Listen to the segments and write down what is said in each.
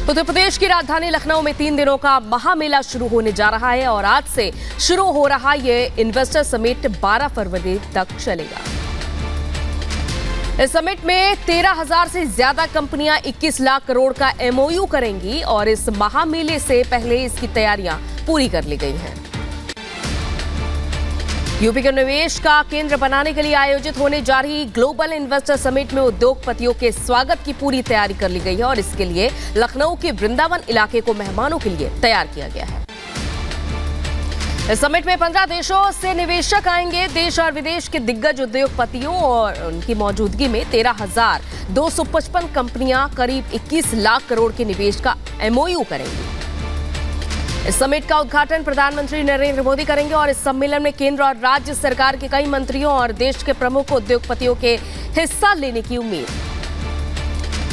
उत्तर प्रदेश की राजधानी लखनऊ में 3 दिनों का महामेला शुरू होने जा रहा है और आज से शुरू हो रहा ये इन्वेस्टर समिट 12 फरवरी तक चलेगा। इस समिट में 13,000 से ज्यादा कंपनियां 21 लाख करोड़ का MOU करेंगी और इस महामेले से पहले इसकी तैयारियां पूरी कर ली गई हैं। यूपी के निवेश का केंद्र बनाने के लिए आयोजित होने जा रही ग्लोबल इन्वेस्टर समिट में उद्योगपतियों के स्वागत की पूरी तैयारी कर ली गई है और इसके लिए लखनऊ के वृंदावन इलाके को मेहमानों के लिए तैयार किया गया है। इस समिट में 15 देशों से निवेशक आएंगे। देश और विदेश के दिग्गज उद्योगपतियों और उनकी मौजूदगी में 13,255 कंपनियां करीब 21 लाख करोड़ के निवेश का MOU करेंगी। इस समिट का उद्घाटन प्रधानमंत्री नरेंद्र मोदी करेंगे और इस सम्मेलन में केंद्र और राज्य सरकार के कई मंत्रियों और देश के प्रमुख उद्योगपतियों के हिस्सा लेने की उम्मीद।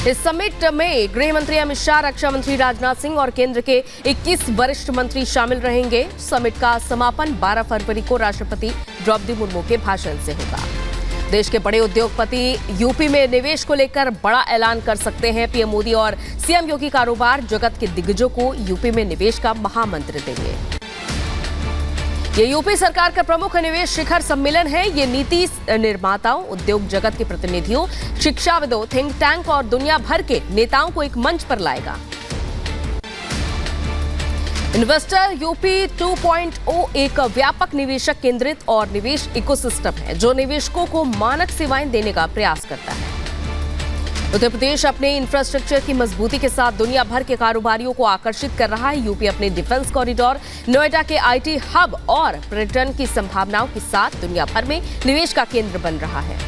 इस समिट में गृह मंत्री अमित शाह, रक्षा मंत्री राजनाथ सिंह और केंद्र के 21 वरिष्ठ मंत्री शामिल रहेंगे। समिट का समापन 12 फरवरी को राष्ट्रपति द्रौपदी मुर्मू के भाषण से होगा। देश के बड़े उद्योगपति यूपी में निवेश को लेकर बड़ा ऐलान कर सकते हैं। पीएम मोदी और सीएम योगी कारोबार जगत के दिग्गजों को यूपी में निवेश का महामंत्र देंगे। ये यूपी सरकार का प्रमुख निवेश शिखर सम्मेलन है। ये नीति निर्माताओं, उद्योग जगत के प्रतिनिधियों, शिक्षाविदों, थिंक टैंक और दुनिया भर के नेताओं को एक मंच पर लाएगा। इन्वेस्टर यूपी 2.0 एक व्यापक निवेशक केंद्रित और निवेश इकोसिस्टम है जो निवेशकों को मानक सेवाएं देने का प्रयास करता है। उत्तर प्रदेश अपने इंफ्रास्ट्रक्चर की मजबूती के साथ दुनिया भर के कारोबारियों को आकर्षित कर रहा है। यूपी अपने डिफेंस कॉरिडोर, नोएडा के IT हब और पर्यटन की संभावनाओं के साथ दुनिया भर में निवेश का केंद्र बन रहा है।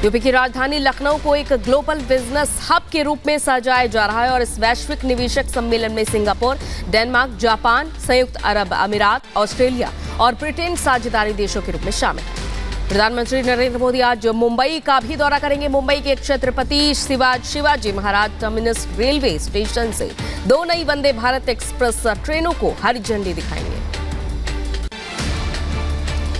यूपी की राजधानी लखनऊ को एक ग्लोबल बिजनेस हब के रूप में सजाया जा रहा है और इस वैश्विक निवेशक सम्मेलन में सिंगापुर, डेनमार्क, जापान, संयुक्त अरब अमीरात, ऑस्ट्रेलिया और ब्रिटेन साझेदारी देशों के रूप में शामिल है। प्रधानमंत्री नरेंद्र मोदी आज मुंबई का भी दौरा करेंगे। मुंबई के Chhatrapati Shivaji Maharaj terminus railway station से 2 नई वंदे भारत एक्सप्रेस ट्रेनों को हरी झंडी दिखाएंगे।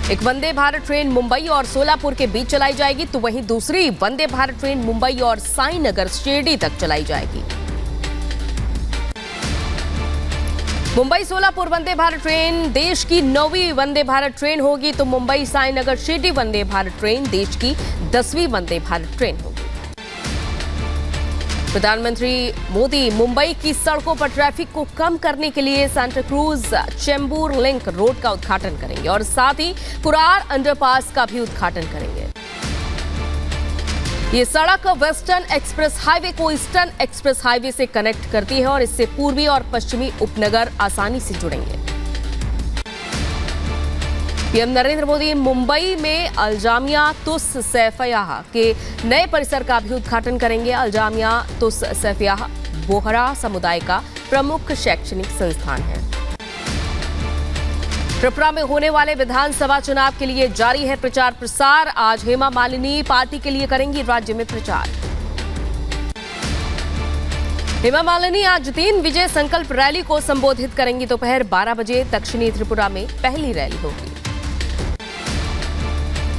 एक वंदे भारत ट्रेन मुंबई और सोलापुर के बीच चलाई जाएगी तो वहीं दूसरी वंदे भारत ट्रेन मुंबई और साईनगर शिरडी तक चलाई जाएगी। मुंबई सोलापुर वंदे भारत ट्रेन देश की 9वीं वंदे भारत ट्रेन होगी तो मुंबई साईनगर शिरडी वंदे भारत ट्रेन देश की 10वीं वंदे भारत ट्रेन होगी। प्रधानमंत्री मोदी मुंबई की सड़कों पर ट्रैफिक को कम करने के लिए Santa cruise Chembur link road का उद्घाटन करेंगे और साथ ही कुरार अंडरपास का भी उद्घाटन करेंगे। ये सड़क वेस्टर्न एक्सप्रेस हाईवे को ईस्टर्न एक्सप्रेस हाईवे से कनेक्ट करती है और इससे पूर्वी और पश्चिमी उपनगर आसानी से जुड़ेंगे। पीएम नरेंद्र मोदी मुंबई में अलजामिया तुस सैफियाह के नए परिसर का भी उद्घाटन करेंगे। अलजामिया तुस सैफियाह बोहरा समुदाय का प्रमुख शैक्षणिक संस्थान है। त्रिपुरा में होने वाले विधानसभा चुनाव के लिए जारी है प्रचार प्रसार। आज हेमा मालिनी पार्टी के लिए करेंगी राज्य में प्रचार। हेमा मालिनी आज 3 विजय संकल्प रैली को संबोधित करेंगी। दोपहर 12 बजे दक्षिणी त्रिपुरा में पहली रैली होगी।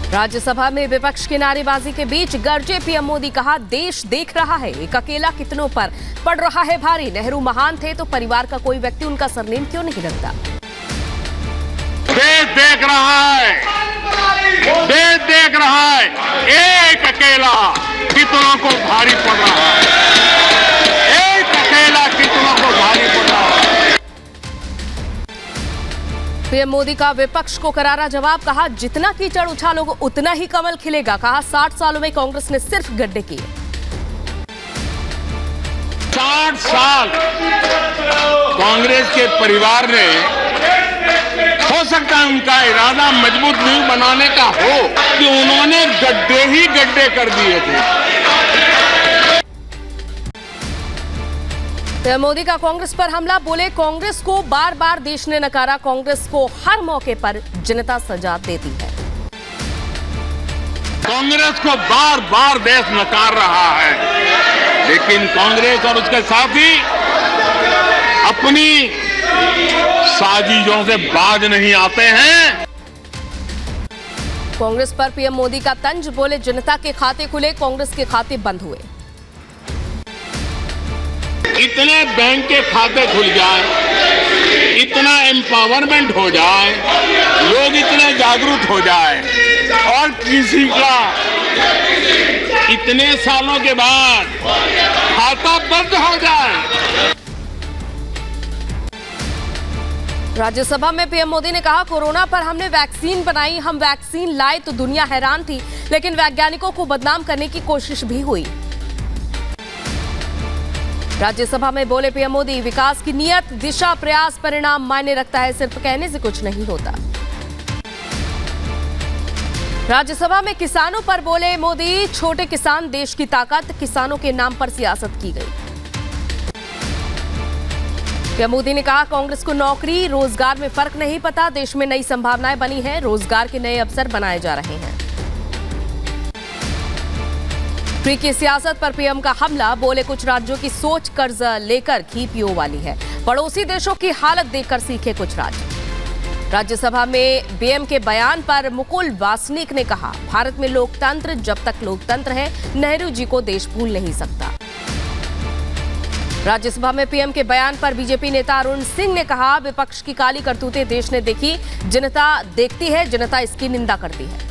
राज्यसभा में विपक्ष की नारेबाजी के बीच गरजे पीएम मोदी, कहा देश देख रहा है एक अकेला कितनों पर पड़ रहा है भारी। नेहरू महान थे तो परिवार का कोई व्यक्ति उनका सरनेम क्यों नहीं रखता। देश देख रहा है, देश देख रहा है एक अकेला कितनों को भारी पड़ रहा है, एक अकेला कितनों को भारी पड़ रहा है। पीएम मोदी का विपक्ष को करारा जवाब, कहा जितना कीचड़ उछालोगे उतना ही कमल खिलेगा। कहा 60 सालों में कांग्रेस ने सिर्फ गड्ढे किए। 60 साल कांग्रेस के परिवार ने, हो सकता है उनका इरादा मजबूत नींव बनाने का हो कि उन्होंने गड्ढे ही गड्ढे कर दिए थे। मोदी का कांग्रेस पर हमला, बोले कांग्रेस को बार बार देश ने नकारा। कांग्रेस को हर मौके पर जनता सजा देती है। कांग्रेस को बार बार देश नकार रहा है लेकिन कांग्रेस और उसके साथी अपनी साजिशों से बाज नहीं आते हैं। कांग्रेस पर पीएम मोदी का तंज, बोले जनता के खाते खुले, कांग्रेस के खाते बंद हुए। इतने बैंक के खाते खुल जाए, इतना एम्पावरमेंट हो जाए, लोग इतने जागरूक हो जाए और किसी का इतने सालों के बाद खाता बंद हो जाए। राज्यसभा में पीएम मोदी ने कहा, कोरोना पर हमने वैक्सीन बनाई, हम वैक्सीन लाए तो दुनिया हैरान थी, लेकिन वैज्ञानिकों को बदनाम करने की कोशिश भी हुई। राज्यसभा में बोले पीएम मोदी, विकास की नियत, दिशा, प्रयास, परिणाम मायने रखता है, सिर्फ कहने से कुछ नहीं होता। राज्यसभा में किसानों पर बोले मोदी, छोटे किसान देश की ताकत, किसानों के नाम पर सियासत की गई। पीएम मोदी ने कहा, कांग्रेस को नौकरी रोजगार में फर्क नहीं पता, देश में नई संभावनाएं बनी हैं, रोजगार के नए अवसर बनाए जा रहे हैं। फ्री की सियासत पर पीएम का हमला, बोले कुछ राज्यों की सोच कर्ज लेकर ही पीओ वाली है, पड़ोसी देशों की हालत देखकर सीखे कुछ राज्य। राज्यसभा में पीएम के बयान पर मुकुल वासनिक ने कहा, भारत में लोकतंत्र, जब तक लोकतंत्र है, नेहरू जी को देश भूल नहीं सकता। राज्यसभा में पीएम के बयान पर बीजेपी नेता अरुण सिंह ने कहा, विपक्ष की काली करतूतें देश ने देखी, जनता देखती है, जनता इसकी निंदा करती है।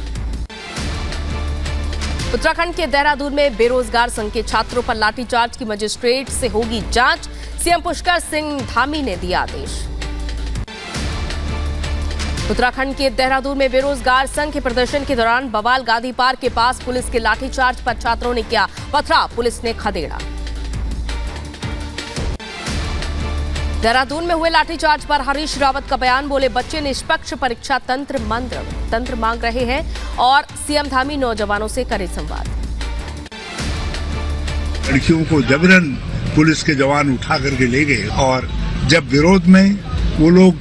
उत्तराखंड के देहरादून में बेरोजगार संघ के छात्रों पर लाठीचार्ज की मजिस्ट्रेट से होगी जांच, सीएम पुष्कर सिंह धामी ने दिया आदेश। उत्तराखंड के देहरादून में बेरोजगार संघ के प्रदर्शन के दौरान बवाल, गांधी पार्क के पास पुलिस के लाठीचार्ज पर छात्रों ने किया पथराव, पुलिस ने खदेड़ा। देहरादून में हुए लाठीचार्ज पर हरीश रावत का बयान, बोले बच्चे निष्पक्ष परीक्षा तंत्र मांग रहे हैं और सीएम धामी नौजवानों से करे संवाद। लड़कियों को जबरन पुलिस के जवान उठा करके ले गए और जब विरोध में वो लोग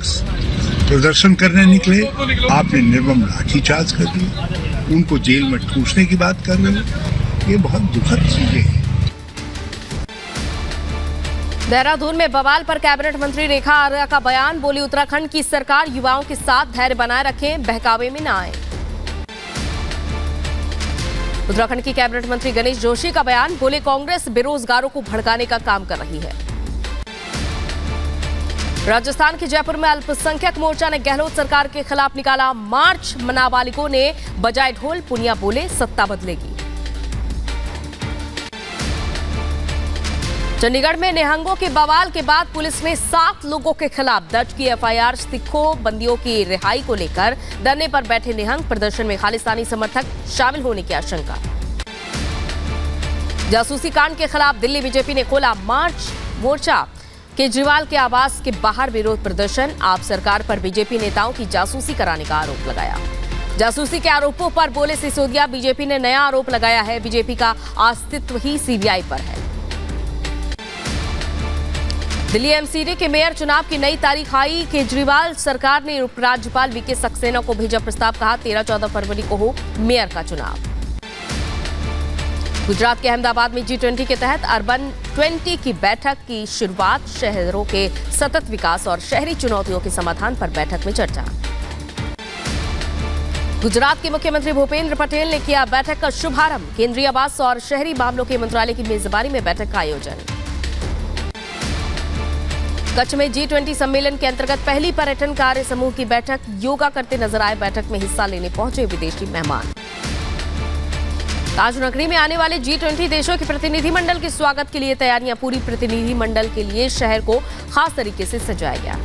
प्रदर्शन करने निकले, आपने निर्मम लाठीचार्ज कर दिया, उनको जेल में ठूसने की बात कर रहे हो, ये बहुत दुखद चीजें हैं। देहरादून में बवाल पर कैबिनेट मंत्री रेखा आर्या का बयान, बोली उत्तराखंड की सरकार युवाओं के साथ धैर्य बनाए रखें, बहकावे में न आए। उत्तराखंड की कैबिनेट मंत्री गणेश जोशी का बयान, बोले कांग्रेस बेरोजगारों को भड़काने का काम कर रही है। राजस्थान के जयपुर में अल्पसंख्यक मोर्चा ने गहलोत सरकार के खिलाफ निकाला मार्च, नाबालिगों ने बजाए ढोल, पुनिया बोले सत्ता बदलेगी। चंडीगढ़ में निहंगों के बवाल के बाद पुलिस ने 7 लोगों के खिलाफ दर्ज की एफआईआर, सिखों बंदियों की रिहाई को लेकर धरने पर बैठे निहंग, प्रदर्शन में खालिस्तानी समर्थक शामिल होने की आशंका। जासूसी कांड के खिलाफ दिल्ली बीजेपी ने खोला मार्च, मोर्चा, केजरीवाल के आवास के बाहर विरोध प्रदर्शन, आप सरकार पर बीजेपी नेताओं की जासूसी कराने का आरोप लगाया। जासूसी के आरोपों पर बोले सिसोदिया, बीजेपी ने नया आरोप लगाया है, बीजेपी का अस्तित्व ही सीबीआई पर है। दिल्ली एमसीडी के मेयर चुनाव की नई तारीख आई, केजरीवाल सरकार ने उपराज्यपाल वीके सक्सेना को भेजा प्रस्ताव, कहा 13-14 फरवरी को हो मेयर का चुनाव। गुजरात के अहमदाबाद में G20 के तहत अर्बन 20 की बैठक की शुरुआत, शहरों के सतत विकास और शहरी चुनौतियों के समाधान पर बैठक में चर्चा। गुजरात के मुख्यमंत्री भूपेंद्र पटेल ने किया बैठक का शुभारंभ, केंद्रीय आवास और शहरी मामलों के मंत्रालय की मेजबानी में बैठक का आयोजन। कच्छ में G20 सम्मेलन के अंतर्गत पहली पर्यटन कार्य समूह की बैठक, योगा करते नजर आए बैठक में हिस्सा लेने पहुंचे विदेशी मेहमान। ताजनगरी में आने वाले G20 देशों के प्रतिनिधिमंडल के स्वागत के लिए तैयारियां पूरी, प्रतिनिधिमंडल के लिए शहर को खास तरीके से सजाया गया।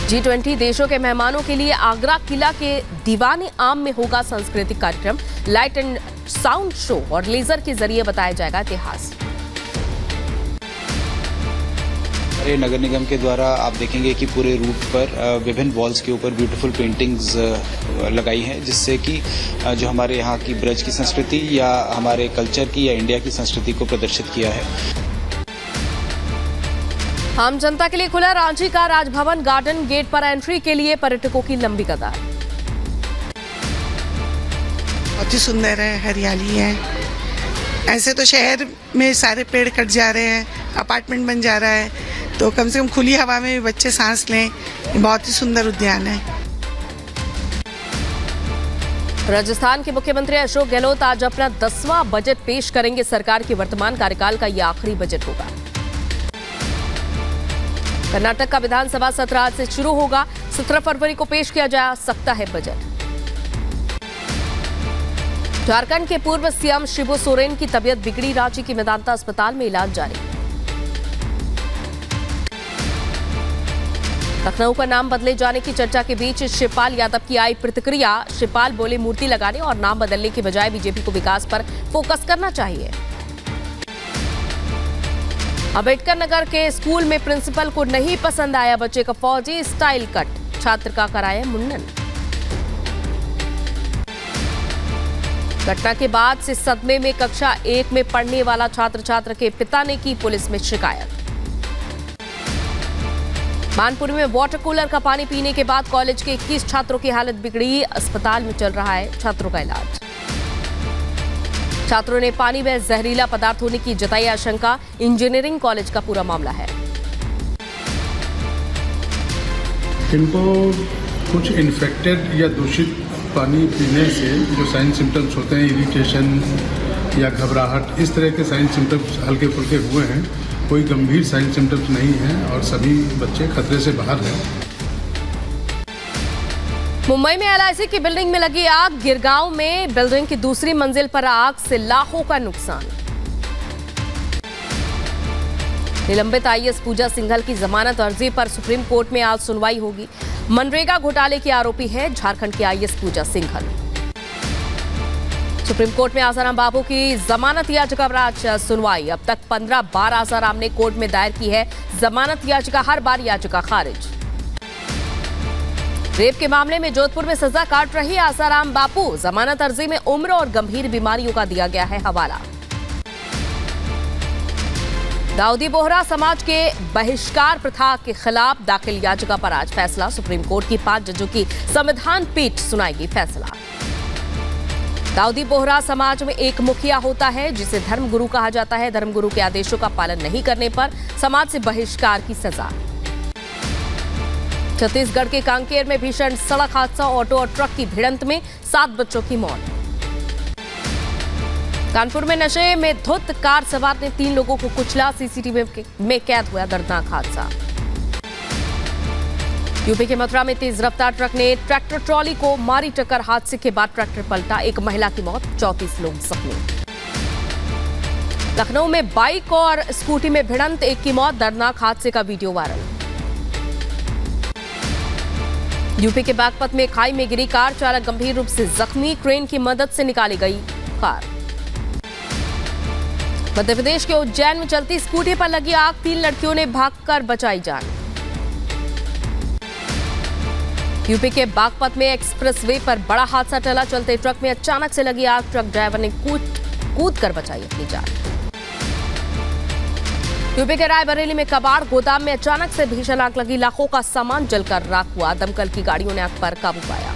G20 देशों के मेहमानों के लिए आगरा किला के दीवाने आम में होगा सांस्कृतिक कार्यक्रम, लाइट एंड साउंड शो और लेजर के जरिए बताया जाएगा इतिहास। नगर निगम के द्वारा आप देखेंगे कि पूरे रूट पर विभिन्न वॉल्स के ऊपर ब्यूटीफुल पेंटिंग्स लगाई हैं, जिससे कि जो हमारे यहाँ की ब्रज की संस्कृति या हमारे कल्चर की या इंडिया की संस्कृति को प्रदर्शित किया है। आम जनता के लिए खुला रांची का राजभवन गार्डन, गेट पर एंट्री के लिए पर्यटकों की लंबी कतार। बहुत ही सुंदर है, हरियाली है। ऐसे तो शहर में सारे पेड़ कट जा रहे हैं, अपार्टमेंट बन जा रहा है, तो कम से कम खुली हवा में बच्चे सांस लें। बहुत ही सुंदर उद्यान है। राजस्थान के मुख्यमंत्री अशोक गहलोत आज अपना 10वां बजट पेश करेंगे। सरकार के वर्तमान कार्यकाल का यह आखिरी बजट होगा। कर्नाटक का विधानसभा सत्र आज से शुरू होगा। 17 फरवरी को पेश किया जा सकता है बजट। झारखंड के पूर्व सीएम शिबू सोरेन की तबीयत बिगड़ी। रांची के मेदांता अस्पताल में इलाज जारी। लखनऊ का नाम बदले जाने की चर्चा के बीच शिवपाल यादव की आई प्रतिक्रिया। शिवपाल बोले मूर्ति लगाने और नाम बदलने की बजाय बीजेपी को विकास पर फोकस करना चाहिए। अंबेडकर नगर के स्कूल में प्रिंसिपल को नहीं पसंद आया बच्चे का फौजी स्टाइल कट। छात्र का कराया मुंडन। घटना के बाद से सदमे में कक्षा 1 में पढ़ने वाला छात्र के पिता ने की पुलिस में शिकायत। मानपुर में वाटर कूलर का पानी पीने के बाद कॉलेज के 21 छात्रों की हालत बिगड़ी। अस्पताल में चल रहा है छात्रों का इलाज। छात्रों ने पानी में जहरीला पदार्थ होने की जताई आशंका। इंजीनियरिंग कॉलेज का पूरा मामला है। इनको कुछ इन्फेक्टेड या दूषित पानी पीने से जो साइन सिम्टम्स होते हैं, इरिटेशन या घबराहट, इस तरह के साइन सिम्टम्स हल्के फुल्के हुए हैं। कोई गंभीर साइन सिम्टम्स नहीं है और सभी बच्चे खतरे से बाहर हैं। मुंबई में एलआईसी की बिल्डिंग में लगी आग। गिरगांव में बिल्डिंग की दूसरी मंजिल पर आग से लाखों का नुकसान। निलंबित आईएएस पूजा सिंघल की जमानत अर्जी पर सुप्रीम कोर्ट में आज सुनवाई होगी। मनरेगा घोटाले की आरोपी है झारखंड की आईएएस पूजा सिंघल। सुप्रीम कोर्ट में आसाराम बापू की जमानत याचिका पर आज सुनवाई। अब तक 15 बार आसाराम ने कोर्ट में दायर की है जमानत याचिका। हर बार याचिका खारिज। रेप के मामले में जोधपुर में सजा काट रही आसाराम बापू। जमानत अर्जी में उम्र और गंभीर बीमारियों का दिया गया है हवाला। दाऊदी बोहरा समाज के बहिष्कार प्रथा के खिलाफ दाखिल याचिका पर आज फैसला। सुप्रीम कोर्ट की 5 जजों की संविधान पीठ सुनाएगी फैसला। दाऊदी बोहरा समाज में एक मुखिया होता है जिसे धर्मगुरु कहा जाता है। धर्मगुरु के आदेशों का पालन नहीं करने पर समाज से बहिष्कार की सजा। छत्तीसगढ़ के कांकेर में भीषण सड़क हादसा। ऑटो और ट्रक की भिड़ंत में 7 बच्चों की मौत। कानपुर में नशे में धुत कार सवार ने 3 लोगों को कुचला। सीसीटीवी में कैद हुआ दर्दनाक हादसा। यूपी के मथुरा में तेज रफ्तार ट्रक ने ट्रैक्टर ट्रॉली को मारी टक्कर। हादसे के बाद ट्रैक्टर पलटा। एक महिला की मौत, 34 लोग जख्मी। लखनऊ में बाइक और स्कूटी में भिड़ंत, एक की मौत। दर्दनाक हादसे का वीडियो वायरल। यूपी के बागपत में खाई में गिरी कार। चालक गंभीर रूप से जख्मी। क्रेन की मदद से निकाली गई कार। मध्य प्रदेश के उज्जैन में चलती स्कूटी पर लगी आग। 3 लड़कियों ने भागकर बचाई जान। यूपी के बागपत में एक्सप्रेस वे पर बड़ा हादसा टला। चलते ट्रक में अचानक से लगी आग। ट्रक ड्राइवर ने कूद कर बचाई अपनी जान। यूपी के रायबरेली में कबाड़ गोदाम में अचानक से भीषण आग लगी। लाखों का सामान जलकर राख हुआ। दमकल की गाड़ियों ने आग पर काबू पाया।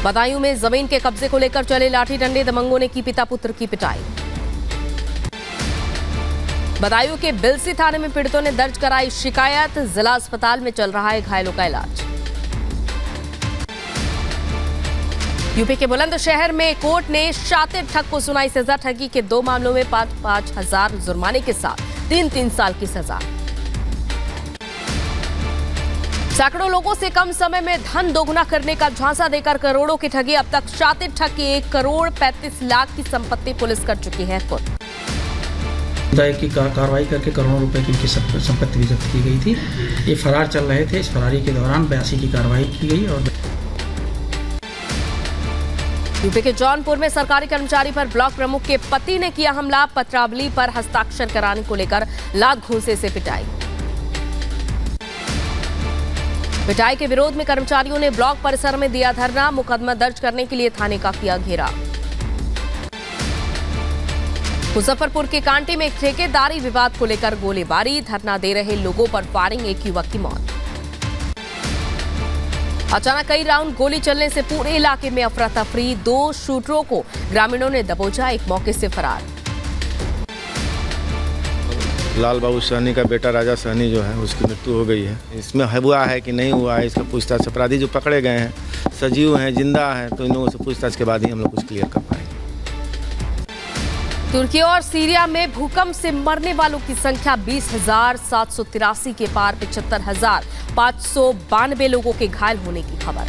बदायूं में जमीन के कब्जे को लेकर चले लाठी डंडे। दबंगों ने की पिता पुत्र की पिटाई। बदायूं के बिलसी थाने में पीड़ितों ने दर्ज कराई शिकायत। जिला अस्पताल में चल रहा है घायलों का इलाज। यूपी के बुलंदशहर में कोर्ट ने शातिर ठग को सुनाई सजा। ठगी के 2 मामलों में 5-5 हजार जुर्माने के साथ 3-3 साल की सजा। सैकड़ों लोगों से कम समय में धन दोगुना करने का झांसा देकर करोड़ों की ठगी। अब तक शातिर ठग की 1 करोड़ 35 लाख की संपत्ति पुलिस कर चुकी है खुद। की कार्रवाई करके करोड़ों रुपए की उनकी संपत्ति भी जब्त की गई थी। ये फरार चल रहे थे। इस फरारी के दौरान 82 की कार्रवाई की गई। और यूपी के जौनपुर में सरकारी कर्मचारी पर ब्लॉक प्रमुख के पति ने किया हमला। पत्रावली पर हस्ताक्षर कराने को लेकर लात घूंसे से पिटाई। पिटाई के विरोध में कर्मचारियों ने ब्लॉक परिसर में दिया धरना। मुकदमा दर्ज करने के लिए थाने का किया घेराव। मुजफ्फरपुर के कांटी में एक ठेकेदारी विवाद को लेकर गोलीबारी। धरना दे रहे लोगों पर फायरिंग। एक युवक की मौत। अचानक कई राउंड गोली चलने से पूरे इलाके में अफरा तफरी। 2 शूटरों को ग्रामीणों ने दबोचा। एक मौके से फरार। लाल बाबू सहनी का बेटा राजा सहनी जो है उसकी मृत्यु हो गई है। इसमें हुआ है कि नहीं हुआ है इसका पूछताछ। अपराधी जो पकड़े गए हैं सजीव हैं, जिंदा हैं, तो इन लोगों से पूछताछ के बाद ही हम लोग कुछ क्लियर कर पाएंगे। तुर्की और सीरिया में भूकंप से मरने वालों की संख्या 20,783 के पार, 75,592 लोगों के घायल होने की खबर।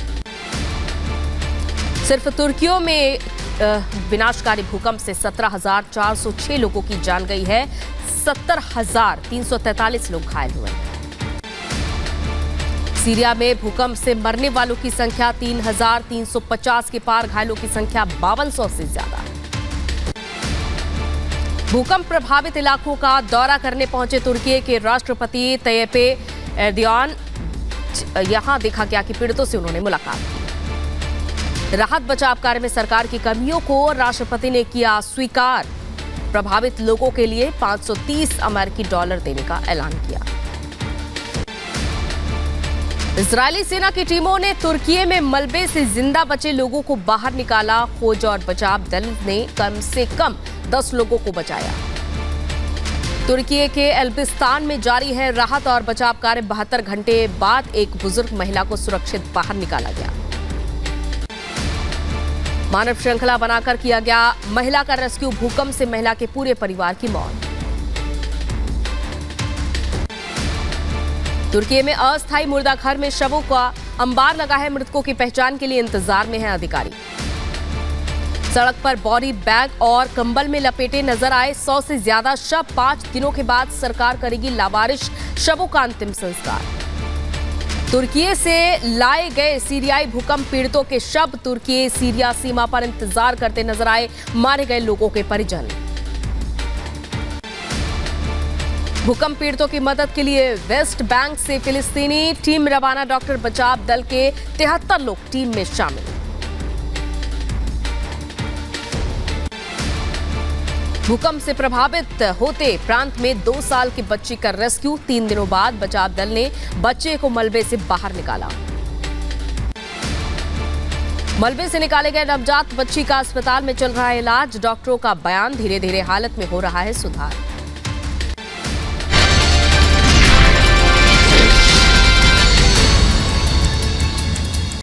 सिर्फ तुर्कियों में विनाशकारी भूकंप से 17,406 लोगों की जान गई है, 70,343 लोग घायल हुए हैं। सीरिया में भूकंप से मरने वालों की संख्या 3,350 के पार, घायलों की संख्या 5200 से ज्यादा। भूकंप प्रभावित इलाकों का दौरा करने पहुंचे तुर्की के राष्ट्रपति तय्यप एर्दोगान, यहां देखा गया कि पीड़ितों से उन्होंने मुलाकात की। राहत बचाव कार्य में सरकार की कमियों को राष्ट्रपति ने किया स्वीकार। प्रभावित लोगों के लिए $530 अमेरिकी देने का ऐलान किया। इजरायली सेना की टीमों ने तुर्की में मलबे से जिंदा बचे लोगों को बाहर निकाला। खोज और बचाव दल ने कम से कम 10 लोगों को बचाया। तुर्की के एल्बिस्तान में जारी है राहत और बचाव कार्य। 72 घंटे बाद एक बुजुर्ग महिला को सुरक्षित बाहर निकाला गया। मानव श्रृंखला बनाकर किया गया महिला का रेस्क्यू। भूकंप से महिला के पूरे परिवार की मौत। तुर्की में अस्थायी मुर्दाघर में शवों का अंबार लगा है। मृतकों की पहचान के लिए इंतजार में हैं अधिकारी। सड़क पर बॉडी बैग और कंबल में लपेटे नजर आए 100 से ज्यादा शव। 5 दिनों के बाद सरकार करेगी लावारिश शवों का अंतिम संस्कार। तुर्की से लाए गए सीरियाई भूकंप पीड़ितों के शव तुर्की सीरिया सीमा पर इंतजार करते नजर आए मारे गए लोगों के परिजन। भूकंप पीड़ितों की मदद के लिए वेस्ट बैंक से फिलिस्तीनी टीम रवाना। डॉक्टर बचाव दल के 73 लोग टीम में शामिल। भूकंप से प्रभावित होते प्रांत में 2 साल की बच्ची का रेस्क्यू। 3 दिनों बाद बचाव दल ने बच्चे को मलबे से बाहर निकाला। मलबे से निकाले गए नवजात बच्ची का अस्पताल में चल रहा है इलाज। डॉक्टरों का बयान, धीरे धीरे हालत में हो रहा है सुधार।